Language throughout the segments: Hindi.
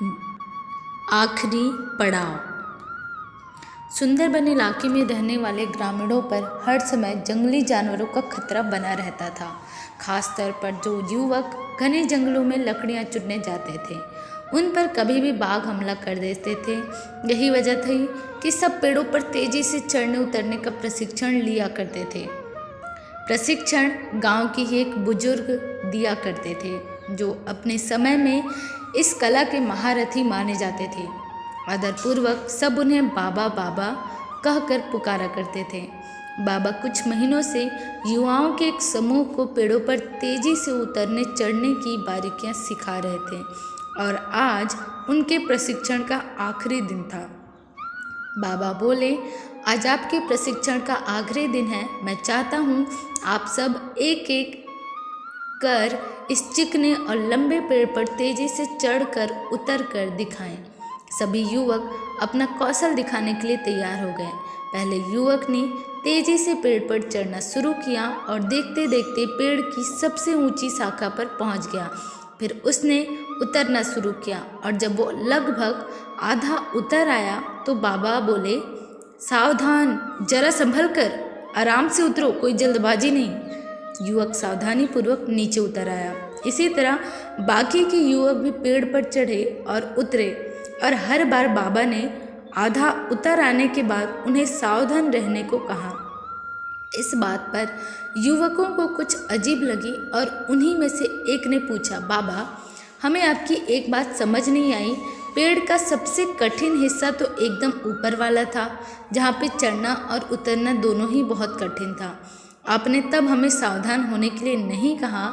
आखिरी पड़ाव। सुंदरबन इलाके में रहने वाले ग्रामीणों पर हर समय जंगली जानवरों का खतरा बना रहता था। खासतौर पर जो युवक घने जंगलों में लकड़ियां चुनने जाते थे, उन पर कभी भी बाघ हमला कर देते थे। यही वजह थी कि सब पेड़ों पर तेजी से चढ़ने उतरने का प्रशिक्षण लिया करते थे। प्रशिक्षण गांव की ही एक बुजुर्ग दिया करते थे, जो अपने समय में इस कला के महारथी माने जाते थे। आदरपूर्वक सब उन्हें बाबा बाबा कहकर पुकारा करते थे। बाबा कुछ महीनों से युवाओं के एक समूह को पेड़ों पर तेजी से उतरने चढ़ने की बारीकियां सिखा रहे थे और आज उनके प्रशिक्षण का आखिरी दिन था। बाबा बोले, आज आपके प्रशिक्षण का आखिरी दिन है। मैं चाहता हूँ आप सब एक एक कर इस चिकने और लंबे पेड़ पर तेजी से चढ़कर उतर कर दिखाएं। सभी युवक अपना कौशल दिखाने के लिए तैयार हो गए। पहले युवक ने तेजी से पेड़ पर चढ़ना शुरू किया और देखते देखते पेड़ की सबसे ऊंची शाखा पर पहुंच गया। फिर उसने उतरना शुरू किया और जब वो लगभग आधा उतर आया तो बाबा बोले, सावधान, जरा संभल कर, आराम से उतरो, कोई जल्दबाजी नहीं। युवक सावधानी पूर्वक नीचे उतर आया। इसी तरह बाकी के युवक भी पेड़ पर चढ़े और उतरे और हर बार बाबा ने आधा उतर आने के बाद उन्हें सावधान रहने को कहा। इस बात पर युवकों को कुछ अजीब लगी और उन्हीं में से एक ने पूछा, बाबा, हमें आपकी एक बात समझ नहीं आई। पेड़ का सबसे कठिन हिस्सा तो एकदम ऊपर वाला था, जहाँ पे चढ़ना और उतरना दोनों ही बहुत कठिन था। आपने तब हमें सावधान होने के लिए नहीं कहा,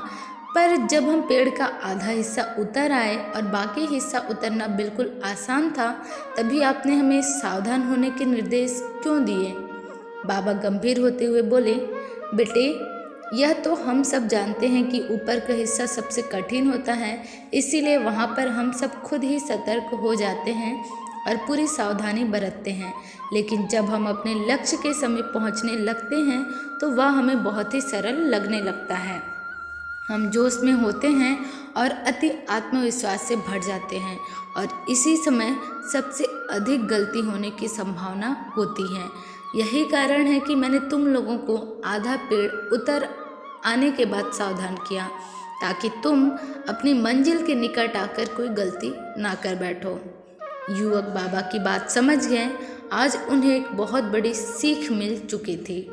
पर जब हम पेड़ का आधा हिस्सा उतर आए और बाकी हिस्सा उतरना बिल्कुल आसान था, तभी आपने हमें सावधान होने के निर्देश क्यों दिए? बाबा गंभीर होते हुए बोले, बेटे, यह तो हम सब जानते हैं कि ऊपर का हिस्सा सबसे कठिन होता है, इसीलिए वहाँ पर हम सब खुद ही सतर्क हो जाते हैं और पूरी सावधानी बरतते हैं। लेकिन जब हम अपने लक्ष्य के समीप पहुँचने लगते हैं तो वह हमें बहुत ही सरल लगने लगता है। हम जोश में होते हैं और अति आत्मविश्वास से भर जाते हैं और इसी समय सबसे अधिक गलती होने की संभावना होती है। यही कारण है कि मैंने तुम लोगों को आधा पेड़ उतर आने के बाद सावधान किया, ताकि तुम अपनी मंजिल के निकट आकर कोई गलती ना कर बैठो। युवक बाबा की बात समझ गए। आज उन्हें एक बहुत बड़ी सीख मिल चुकी थी।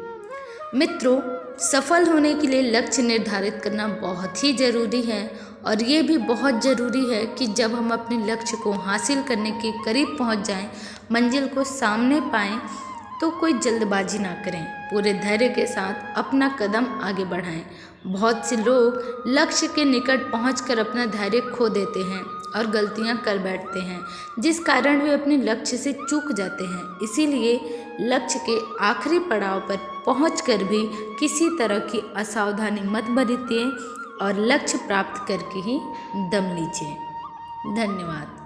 मित्रों, सफल होने के लिए लक्ष्य निर्धारित करना बहुत ही ज़रूरी है और ये भी बहुत ज़रूरी है कि जब हम अपने लक्ष्य को हासिल करने के करीब पहुंच जाएं, मंजिल को सामने पाएं, तो कोई जल्दबाजी ना करें। पूरे धैर्य के साथ अपना कदम आगे बढ़ाएं। बहुत से लोग लक्ष्य के निकट पहुंचकर अपना धैर्य खो देते हैं और गलतियां कर बैठते हैं, जिस कारण वे अपने लक्ष्य से चूक जाते हैं। इसीलिए लक्ष्य के आखिरी पड़ाव पर पहुंचकर भी किसी तरह की असावधानी मत बरतिए और लक्ष्य प्राप्त करके ही दम लीजिए। धन्यवाद।